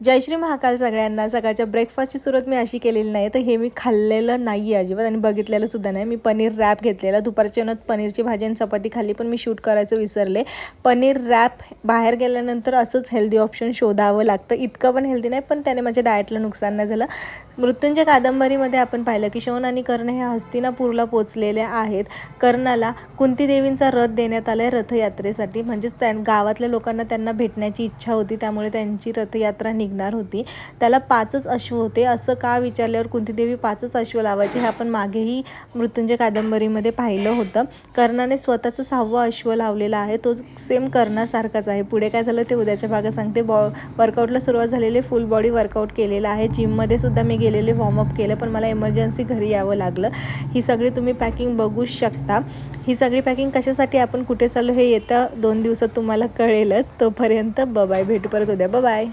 जय श्री महाकाल सगळ्यांना. सकाळच्या ब्रेकफास्टची सुरुवात मी अशी केलेली नाही, तर हे मी खाल्लेलं नाही आहे अजिबात आणि बघितलेलं सुद्धा नाही. मी पनीर रॅप घेतलेला. दुपारच्या जेवणात पनीरची भाजी आणि चपाती खाल्ली, पण मी शूट करायचं विसरले. पनीर रॅप बाहेर गेल्यानंतर असंच हेल्दी ऑप्शन शोधावं लागतं. इतकं पण हेल्दी नाही, पण त्याने माझ्या डाएटला नुकसान नाही झालं. मृत्युंजय कादंबरीमध्ये आपण पाहिलं की शौन आणि कर्ण हे हस्तिनापूरला पोचलेले आहेत. कर्णाला कुंती देवींचा रथ देण्यात आला आहे रथयात्रेसाठी, म्हणजेच गावातल्या लोकांना त्यांना भेटण्याची इच्छा होती, त्यामुळे त्यांची रथयात्रा निघणार होती. त्याला 5च अश्व होते. असं का विचारल्यावर कुंतीदेवी 5च अश्व लावायचे हे आपण मागेही मृत्युंजय कादंबरीमध्ये पाहिलं होतं. कर्णाने स्वतःचं 6वं अश्व लावलेला आहे, तो सेम कर्णासारखाच आहे. पुढे काय झालं ते उद्याच्या भागात सांगते. वर्कआउटला सुरुवात झालेली, फुल बॉडी वर्कआउट केलेला आहे. जिममध्ये सुद्धा मी गेलेले, वॉर्मअप केलं, पण मला इमर्जन्सी घरी यावं लागलं. ही सगळी तुम्ही पॅकिंग बघू शकता. ही सगळी पॅकिंग कशासाठी, आपण कुठे चाललो हे येत्या 2 दिवसात तुम्हाला कळेलच. तोपर्यंत बाय, भेटू परत उद्या. बाय.